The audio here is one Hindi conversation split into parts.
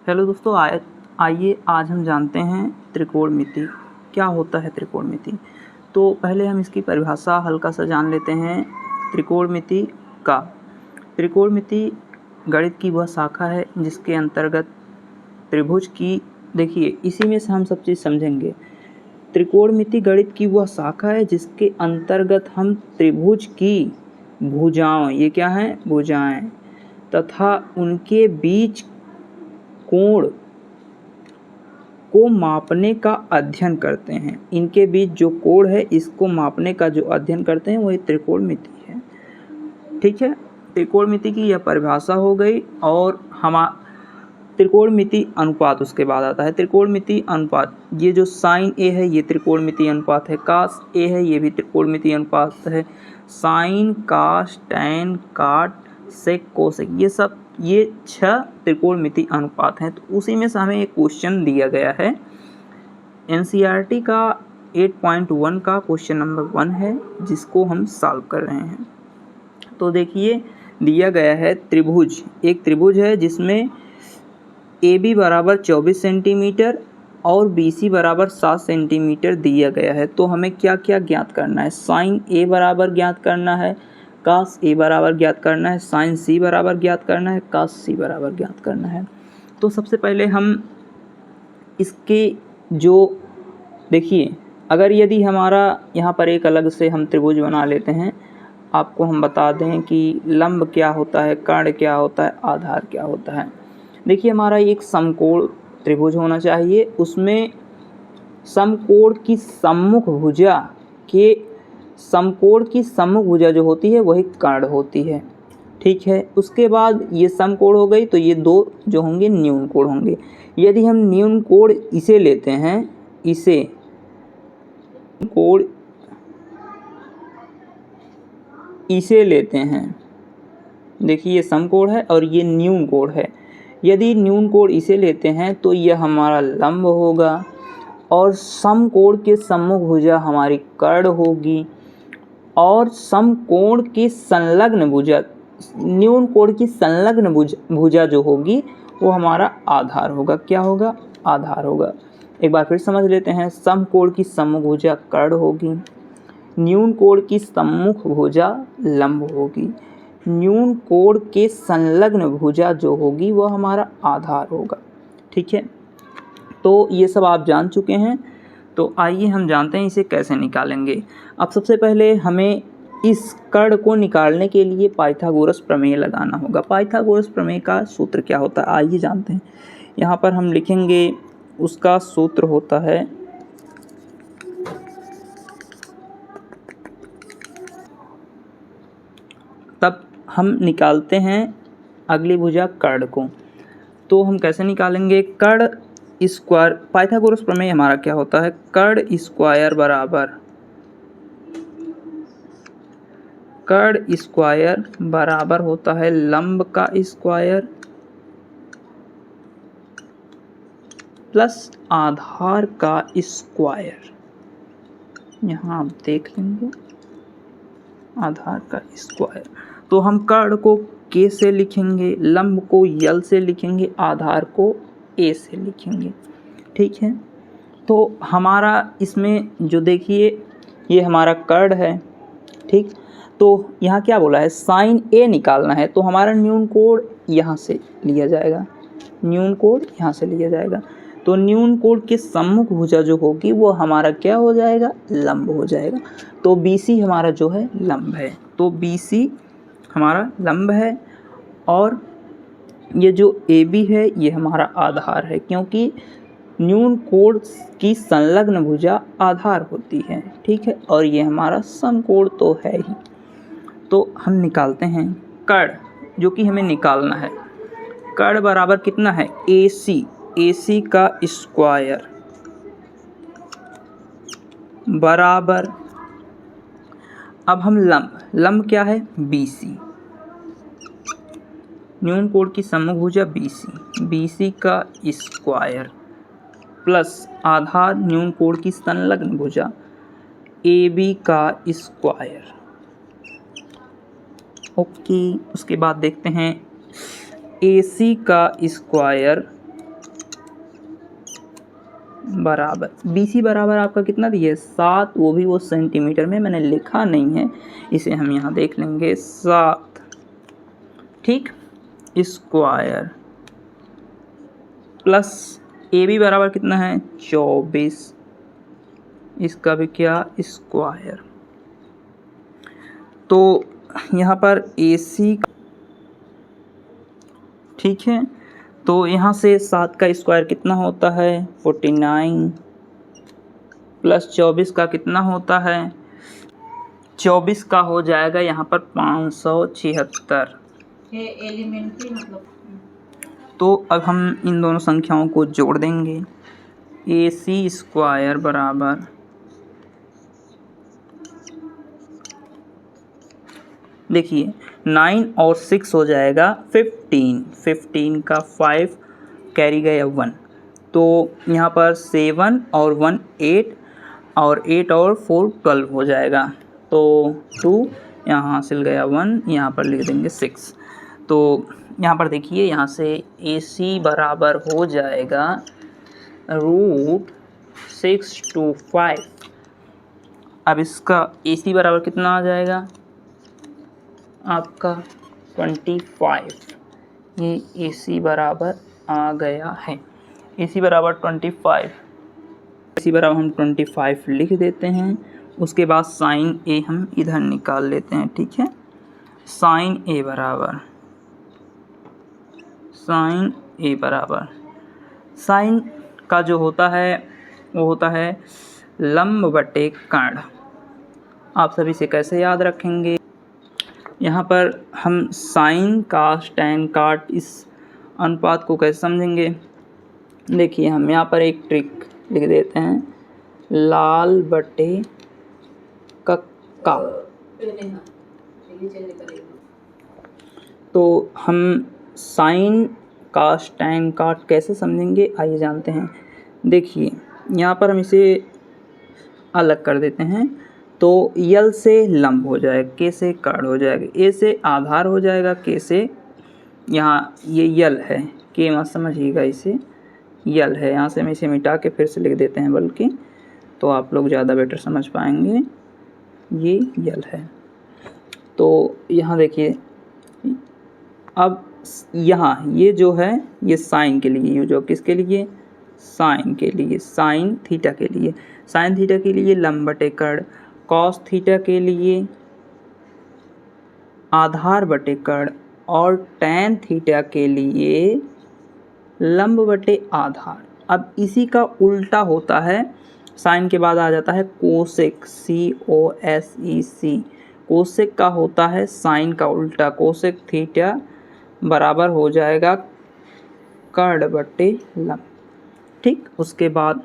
हेलो दोस्तों, आइए आज हम जानते हैं त्रिकोणमिति। क्या होता है त्रिकोणमिति? तो पहले हम इसकी परिभाषा हल्का सा जान लेते हैं। त्रिकोणमिति गणित की वह शाखा है जिसके अंतर्गत त्रिभुज की, देखिए इसी में से हम सब चीज़ समझेंगे। त्रिकोणमिति गणित की वह शाखा है जिसके अंतर्गत हम त्रिभुज की भुजाओं, ये क्या हैं? भुजाएं, तथा उनके बीच कोण को मापने का अध्ययन करते हैं। इनके बीच जो कोण है इसको मापने का जो अध्ययन करते हैं वही त्रिकोणमिति है। ठीक है, त्रिकोणमिति की यह परिभाषा हो गई। और त्रिकोणमिति अनुपात उसके बाद आता है। त्रिकोणमिति अनुपात, ये जो साइन ए है ये त्रिकोणमिति अनुपात है, कास ए है ये भी त्रिकोणमिति अनुपात है, साइन कास टैन काट सेक कोसेक, ये 6 त्रिकोणमिति अनुपात हैं। तो उसी में से हमें एक क्वेश्चन दिया गया है। एनसीईआरटी का 8.1 का क्वेश्चन नंबर 1 है जिसको हम सॉल्व कर रहे हैं। तो देखिए दिया गया है त्रिभुज, एक त्रिभुज है जिसमें AB बराबर 24 सेंटीमीटर और BC बराबर 7 सेंटीमीटर दिया गया है। तो हमें क्या क्या ज्ञात करना है? साइन A बराबर ज्ञात करना है, कास A बराबर ज्ञात करना है, साइन C बराबर ज्ञात करना है, कास C बराबर ज्ञात करना है। तो सबसे पहले हम इसके जो देखिए, अगर यदि हमारा यहाँ पर एक अलग से हम त्रिभुज बना लेते हैं, आपको हम बता दें कि लंब क्या होता है, कर्ण क्या होता है, आधार क्या होता है। देखिए हमारा एक समकोण त्रिभुज होना चाहिए, उसमें समकोण की सम्मुख भुजा जो होती है वही कर्ण होती है। ठीक है, उसके बाद ये समकोण हो गई, तो ये दो जो होंगे न्यून कोण होंगे। यदि हम न्यून कोण इसे लेते हैं, इसे लेते हैं, देखिए ये समकोण है और ये न्यून कोण है। यदि न्यून कोण इसे लेते हैं तो यह हमारा लंब होगा और समकोण के सम्मुख भुजा हमारी कर्ण होगी और समकोण की संलग्न भुजा, न्यून कोण की संलग्न भुजा जो होगी वो हमारा आधार होगा। क्या होगा? आधार होगा। एक बार फिर समझ लेते हैं। समकोण की सम्मुख भुजा कर्ण होगी, न्यून कोण की सम्मुख भुजा लंब होगी, न्यून कोण के संलग्न भुजा जो होगी वह हमारा आधार होगा। ठीक है, तो ये सब आप जान चुके हैं। तो आइए हम जानते हैं इसे कैसे निकालेंगे। अब सबसे पहले हमें इस कर्ण को निकालने के लिए पाइथागोरस प्रमेय लगाना होगा। पाइथागोरस प्रमेय का सूत्र क्या होता है आइए जानते हैं। यहाँ पर हम लिखेंगे, उसका सूत्र होता है तब हम निकालते हैं अगली भुजा कर्ण को। तो हम कैसे निकालेंगे? कर्ण स्क्वायर, पाइथागोरस प्रमेय हमारा क्या होता है? कर्ण स्क्वायर बराबर होता है लंब का स्क्वायर प्लस आधार का स्क्वायर। यहाँ आप देख लेंगे आधार का स्क्वायर। तो हम कर्ण को K से लिखेंगे, लंब को L से लिखेंगे, आधार को A से लिखेंगे। ठीक है, तो हमारा इसमें जो देखिए ये हमारा कर्ण है। ठीक, तो यहाँ क्या बोला है? साइन A निकालना है, तो हमारा न्यून कोण यहाँ से लिया जाएगा, तो न्यून कोण के सम्मुख भुजा जो होगी वो हमारा क्या हो जाएगा? लंब हो जाएगा। तो BC हमारा जो है लंब है, तो BC हमारा लंब है और ये जो AB है ये हमारा आधार है, क्योंकि न्यून कोण की संलग्न भुजा आधार होती है। ठीक है, और ये हमारा समकोण तो है ही। तो हम निकालते हैं कर्ण, जो कि हमें निकालना है। कर्ण बराबर कितना है? AC का स्क्वायर बराबर, अब हम लंब क्या है? BC, न्यून कोण की सम्मुख भुजा BC का स्क्वायर प्लस आधार न्यून कोण की संलग्न भुजा AB का स्क्वायर। ओके, उसके बाद देखते हैं AC का स्क्वायर बराबर BC बराबर आपका कितना दिया है 7, वो सेंटीमीटर में मैंने लिखा नहीं है, इसे हम यहाँ देख लेंगे 7, ठीक, स्क्वायर प्लस AB बराबर कितना है 24, इसका भी क्या स्क्वायर। तो यहाँ पर AC, ठीक है, तो यहाँ से 7 का स्क्वायर कितना होता है 49 प्लस 24 का कितना होता है 24 का हो जाएगा यहाँ पर 576। एलिमेंट्री मतलब। तो अब हम इन दोनों संख्याओं को जोड़ देंगे। AC स्क्वायर बराबर देखिए 9 और 6 हो जाएगा 15 का 5 कैरी गया 1, तो यहाँ पर 7 और 1 8 और 8 और 4 12 हो जाएगा, तो 2 यहाँ हासिल गया 1, यहाँ पर लिख देंगे 6। तो यहाँ पर देखिए यहाँ से AC बराबर हो जाएगा √625। अब इसका AC बराबर कितना आ जाएगा आपका 25, ये AC बराबर आ गया है, AC बराबर 25, AC बराबर हम 25 लिख देते हैं। उसके बाद साइन A हम इधर निकाल लेते हैं, ठीक है। साइन A बराबर साइन का जो होता है वो होता है लंब बटे कर्ण। आप सभी से कैसे याद रखेंगे, यहाँ पर हम साइन कास टैन काट इस अनुपात को कैसे समझेंगे। देखिए हम यहाँ पर एक ट्रिक लिख देते हैं, लाल बटे कक्का। तो हम साइन कास टैन काट कैसे समझेंगे, आइए जानते हैं। देखिए यहाँ पर हम इसे अलग कर देते हैं, तो यल से लंब हो जाएगा, के से कर्ण हो जाएगा, ए से आधार हो जाएगा, के से यहाँ ये यल है, के मत समझिएगा, इसे यल है, यहाँ से हम इसे मिटा के फिर से लिख देते हैं, बल्कि तो आप लोग ज़्यादा बेटर समझ पाएंगे, ये यल है। तो यहाँ देखिए अब यहाँ ये जो है ये साइन के लिए, ये जो किसके लिए साइन के लिए, साइन थीटा के लिए, साइन थीटा के लिए लंब बटे कर्ण, कॉस थीटा के लिए आधार बटे कर्ण और टैन थीटा के लिए लंब बटे आधार। अब इसी का उल्टा होता है, साइन के बाद आ जाता है कोसेक, COSEC, कोसेक का होता है साइन का उल्टा, कोसेक थीटा बराबर हो जाएगा कर्ण बटे लंब, ठीक। उसके बाद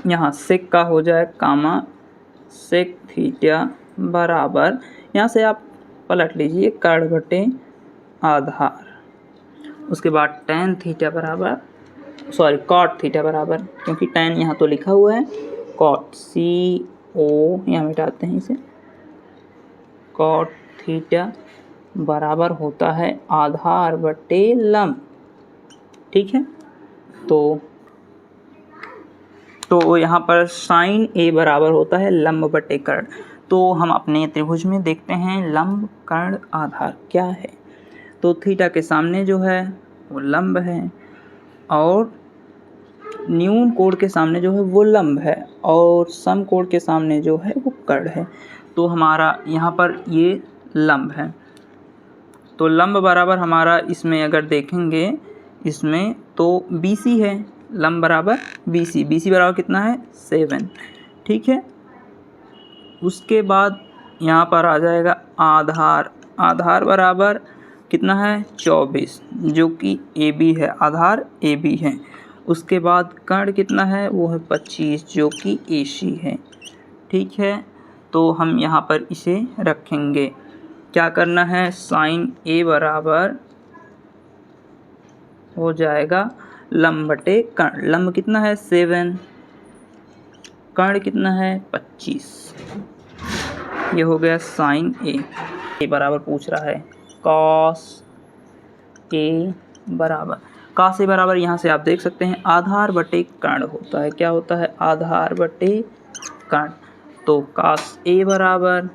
यहाँ सेक का हो जाए कामा सेक थीटा बराबर, यहाँ से आप पलट लीजिए कर्ण बटे आधार। उसके बाद टैन थीटा बराबर, सॉरी कॉट थीटा बराबर, क्योंकि टैन यहाँ तो लिखा हुआ है, कॉट CO यहाँ मिटाते हैं इसे, कॉट थीटा बराबर होता है आधार बटे लंब, ठीक है। तो यहाँ पर साइन A बराबर होता है लंब बटे कर्ण। तो हम अपने त्रिभुज में देखते हैं लंब कर्ण आधार क्या है। तो थीटा के सामने जो है वो लंब है और न्यून कोण के सामने जो है वो लंब है और सम कोण के सामने जो है वो कर्ण है। तो हमारा यहाँ पर ये लंब है, तो लंब बराबर हमारा इसमें अगर देखेंगे इसमें तो BC है, लंब बराबर BC, BC बराबर कितना है 7, ठीक है। उसके बाद यहाँ पर आ जाएगा आधार, आधार बराबर कितना है 24, जो कि AB है, आधार AB है। उसके बाद कर्ण कितना है वो है 25, जो कि AC है, ठीक है। तो हम यहाँ पर इसे रखेंगे, क्या करना है, साइन A बराबर हो जाएगा लंब बटे कर्ण, लंब कितना है 7, कर्ण कितना है 25, ये हो गया साइन A बराबर पूछ रहा है कॉस A बराबर, का से बराबर यहाँ से आप देख सकते हैं आधार बटे कर्ण होता है। क्या होता है? आधार बटे कर्ण। तो कास ए बराबर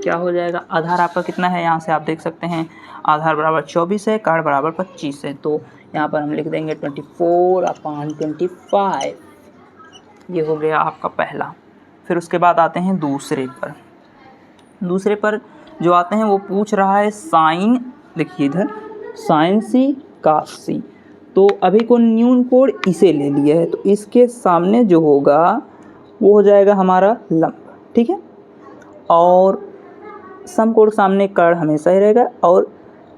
क्या हो जाएगा? आधार आपका कितना है? यहाँ से आप देख सकते हैं आधार बराबर 24 है, कर्ण बराबर 25 है। तो यहाँ पर हम लिख देंगे 24/25। ये हो गया आपका पहला। फिर उसके बाद आते हैं दूसरे पर। दूसरे पर जो आते हैं वो पूछ रहा है साइन, देखिए इधर साइन सी कास सी। तो अभी को न्यून कोण इसे ले लिया है, तो इसके सामने जो होगा वो हो जाएगा हमारा लंब, ठीक है। और समकोण सामने कर्ण हमेशा ही रहेगा, और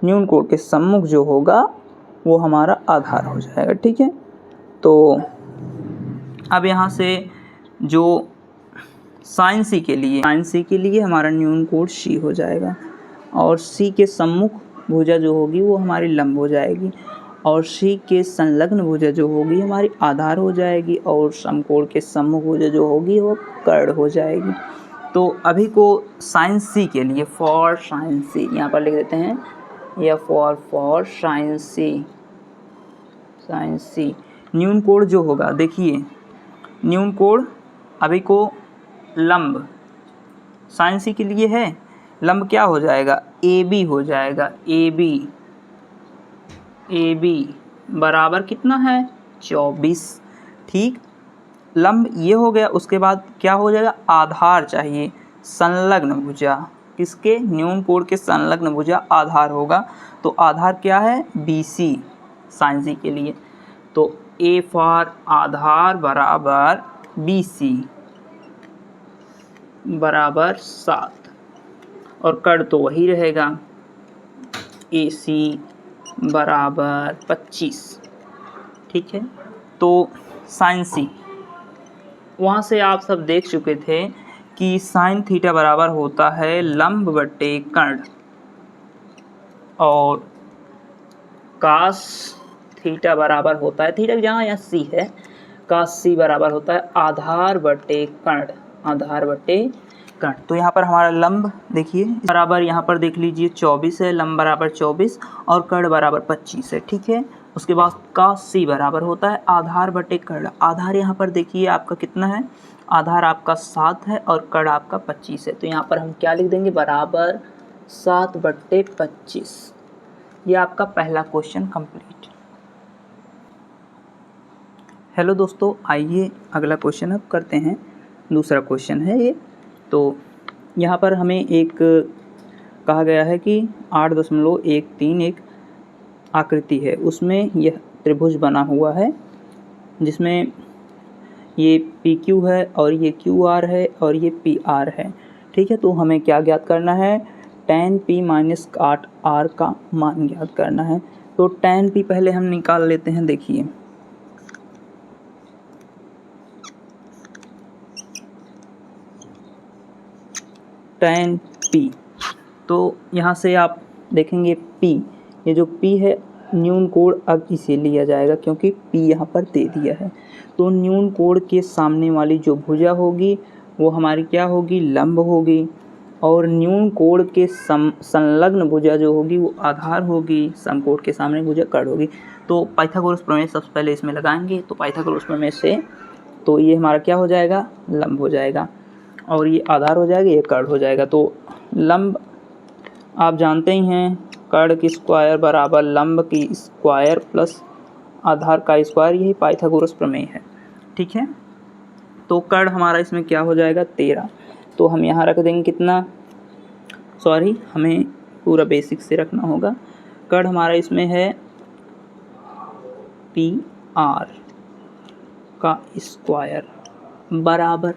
न्यून कोण के सम्मुख जो होगा वो हमारा आधार हो जाएगा, ठीक है। तो अब यहाँ से जो साइन सी के लिए हमारा न्यून कोण सी हो जाएगा, और सी के सम्मुख भुजा जो होगी वो हमारी लंब हो जाएगी, और सी के संलग्न भुजा जो होगी हमारी आधार हो जाएगी, और समकोण के सम्मुख भुजा जो होगी वो कर्ण हो जाएगी। तो अभी को साइन सी के लिए फॉर साइन सी यहाँ पर लिख देते हैं, या फॉर साइन सी न्यून कोण जो होगा, देखिए न्यून कोण अभी को लंब साइन सी के लिए है, लंब क्या हो जाएगा? ए बी हो जाएगा। ए बी बराबर कितना है? 24, ठीक। लंब ये हो गया। उसके बाद क्या हो जाएगा? आधार चाहिए, संलग्न भुजा। किसके? न्यून कोण के संलग्न भुजा आधार होगा। तो आधार क्या है? BC साइन सी के लिए। तो ए फॉर आधार बराबर BC बराबर 7, और कर्ण तो वही रहेगा AC बराबर 25, ठीक है। तो साइन सी वहाँ से आप सब देख चुके थे कि साइन थीटा बराबर होता है लंब बटे कर्ण, और कास थीटा बराबर होता है, थीटा जहाँ यहाँ सी है, कास सी बराबर होता है आधार बटे कर्ण। तो यहाँ पर हमारा लंब देखिए बराबर, यहाँ पर देख लीजिए 24 है, लंब बराबर 24 और कर्ण बराबर 25 है, ठीक है। उसके बाद कास सी बराबर होता है आधार बटे कर्ण। आधार यहाँ पर देखिए आपका कितना है? आधार आपका 7 है और कर्ण आपका 25 है। तो यहाँ पर हम क्या लिख देंगे? बराबर 7/25। ये आपका पहला क्वेश्चन कंप्लीट। हेलो दोस्तों, आइए अगला क्वेश्चन अब करते हैं। दूसरा क्वेश्चन है ये। तो यहाँ पर हमें एक कहा गया है कि 8.131 आकृति है, उसमें यह त्रिभुज बना हुआ है, जिसमें ये PQ है और ये QR है और ये PR है, ठीक है। तो हमें क्या ज्ञात करना है? tan P माइनस काट R का मान ज्ञात करना है। तो tan P पहले हम निकाल लेते हैं। देखिए tan P, तो यहाँ से आप देखेंगे P, ये जो P है न्यून कोण अब इसे लिया जाएगा, क्योंकि P यहाँ पर दे दिया है। तो न्यून कोण के सामने वाली जो भुजा होगी वो हमारी क्या होगी? लंब होगी, और न्यून कोण के संलग्न भुजा जो होगी वो आधार होगी, समकोण के सामने भुजा कर्ण होगी। तो पाइथागोरस प्रमेय सबसे पहले इसमें लगाएंगे। तो पाइथागोरस प्रमेय से तो ये हमारा क्या हो जाएगा? लंब हो जाएगा, और ये आधार हो जाएगा, ये कर्ण हो जाएगा। तो लंब आप जानते ही हैं, कर्ण की स्क्वायर बराबर लंब की स्क्वायर प्लस आधार का स्क्वायर, यही पाइथागोरस प्रमेय है, ठीक है। तो कर्ण हमारा इसमें क्या हो जाएगा? 13। तो हम यहाँ रख देंगे कितना? सॉरी, हमें पूरा बेसिक से रखना होगा। कर्ण हमारा इसमें है PR का स्क्वायर बराबर,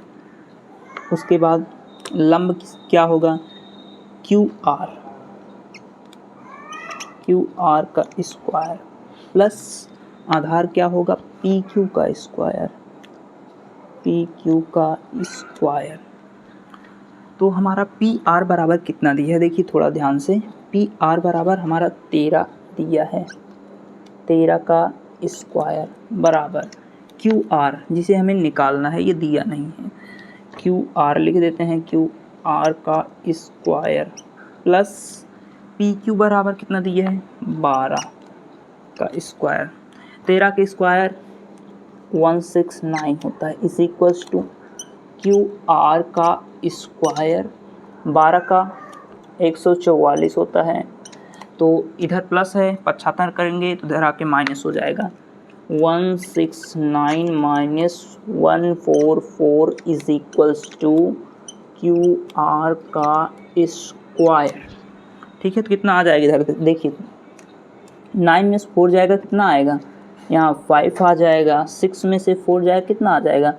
उसके बाद लंब क्या होगा? QR का स्क्वायर प्लस आधार क्या होगा? PQ का स्क्वायर। तो हमारा PR बराबर कितना दिया है? देखिए थोड़ा ध्यान से, PR बराबर हमारा 13 दिया है, 13 का स्क्वायर बराबर QR, जिसे हमें निकालना है, ये दिया नहीं है। QR लिख देते हैं, QR का स्क्वायर प्लस पी क्यू बराबर कितना दिया है 12 का स्क्वायर, 13 के स्क्वायर 169 होता है, is equals to Q R का स्क्वायर 12 का 144 होता है। तो इधर प्लस है, 75 करेंगे तो इधर आके माइनस हो जाएगा, 169 minus 144 is equals to Q R का स्क्वायर। ठीक है, तो कितना आ जाएगा इधर देखिए, 9 में से 4 जाएगा कितना आएगा, यहाँ 5 आ जाएगा, 6 में से 4 जाएगा कितना आ जाएगा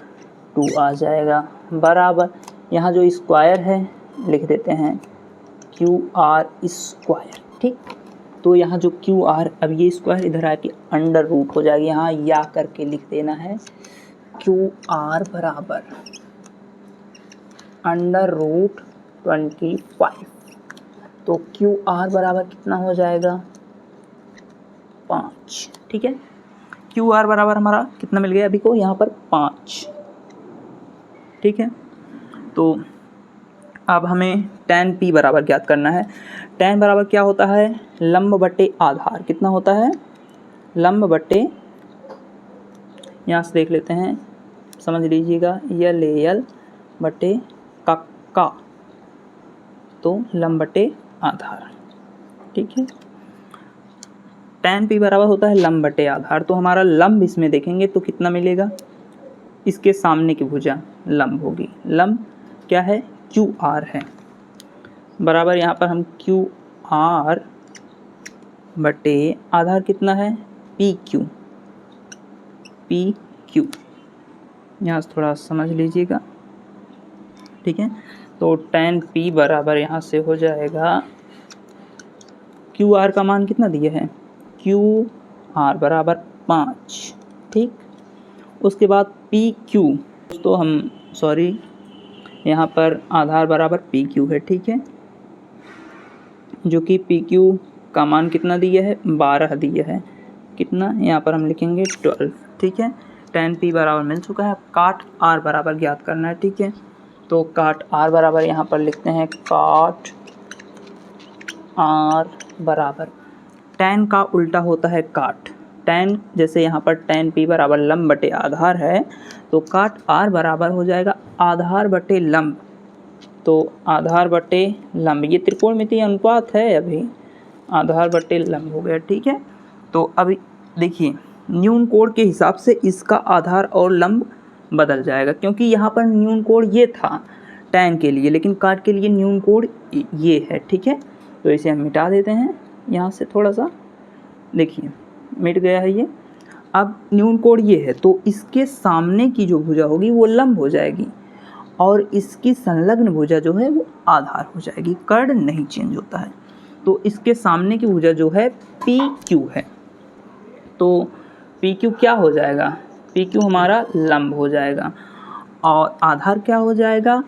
2 आ जाएगा, बराबर यहाँ जो स्क्वायर है लिख देते हैं क्यू आर स्क्वायर। ठीक, तो यहाँ जो क्यू आर, अब ये स्क्वायर इधर आके अंडर रूट हो जाएगा, यहाँ या करके लिख देना है क्यू आर बराबर अंडर रूट 25। तो क्यू आर बराबर कितना हो जाएगा 5। ठीक है, क्यू आर बराबर हमारा कितना मिल गया अभी को यहाँ पर 5। ठीक है, तो अब हमें tan p बराबर ज्ञात करना है। tan बराबर क्या होता है, लंब बटे आधार। कितना होता है, लंब बटे, यहाँ से देख लेते हैं, समझ लीजिएगा, यल बटे का, तो लंब बटे आधार। ठीक है, tan p बराबर होता है लंब बटे आधार। तो हमारा लंब इसमें देखेंगे तो कितना मिलेगा, इसके सामने की भुजा लंब होगी, लंब क्या है क्यू आर है, बराबर यहाँ पर हम क्यू आर बटे आधार कितना है पी क्यू, यहाँ से थोड़ा समझ लीजिएगा। ठीक है, तो tan p बराबर यहाँ से हो जाएगा, क्यू आर का मान कितना दिया है, क्यू आर बराबर 5। ठीक, उसके बाद पी क्यू, तो हम यहाँ पर आधार बराबर पी क्यू है। ठीक है, जो कि पी क्यू का मान कितना दिया है 12 दिया है, कितना यहाँ पर हम लिखेंगे 12। ठीक है, tan p बराबर मिल चुका है, काट r बराबर ज्ञात करना है। ठीक है, तो काट r बराबर यहाँ पर लिखते हैं काट r बराबर, tan का उल्टा होता है काट, tan जैसे यहाँ पर tan p बराबर लंब बटे आधार है, तो काट r बराबर हो जाएगा आधार बटे लंब। तो आधार बटे लंब, ये त्रिकोणमितीय अनुपात है, अभी आधार बटे लंब हो गया। ठीक है, तो अभी देखिए न्यून कोण के हिसाब से इसका आधार और लंब बदल जाएगा, क्योंकि यहाँ पर न्यून कोण ये था tan के लिए, लेकिन काट के लिए न्यून कोण ये है। ठीक है, तो इसे हम मिटा देते हैं, यहाँ से थोड़ा सा देखिए मिट गया है ये। अब न्यून कोण ये है, तो इसके सामने की जो भुजा होगी वो लंब हो जाएगी और इसकी संलग्न भुजा जो है वो आधार हो जाएगी, कर्ण नहीं चेंज होता है। तो इसके सामने की भुजा जो है पी क्यू है, तो पी क्यू क्या हो जाएगा, पी क्यू हमारा लंब हो जाएगा और आधार क्या हो जाएगा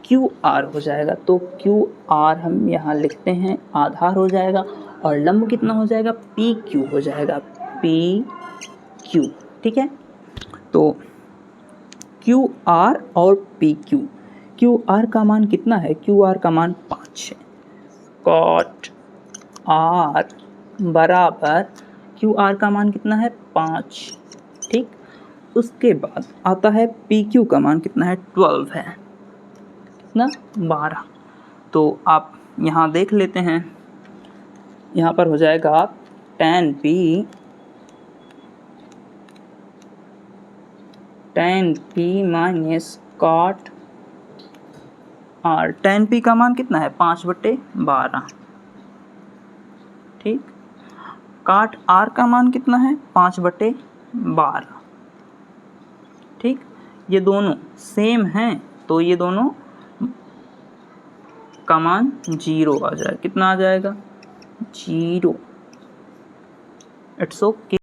क्यू आर हो जाएगा। तो क्यू आर हम यहाँ लिखते हैं आधार हो जाएगा और लंब कितना हो जाएगा पी क्यू हो जाएगा, पी क्यू। ठीक है, तो क्यू आर और पी क्यू, क्यू आर का मान कितना है, क्यू आर का मान 5 है, कॉट आर बराबर क्यू आर का मान कितना है 5। ठीक, उसके बाद आता है पी क्यू का मान कितना है 12 है, कितना 12। तो आप यहाँ देख लेते हैं, यहाँ पर हो जाएगा tan p minus cot R. tan p का मान कितना है 5/12। ठीक, काट r का मान कितना है 5/12। ठीक, ये दोनों सेम हैं, तो ये दोनों का मान 0 आ जाएगा, कितना आ जाएगा 0। It's okay.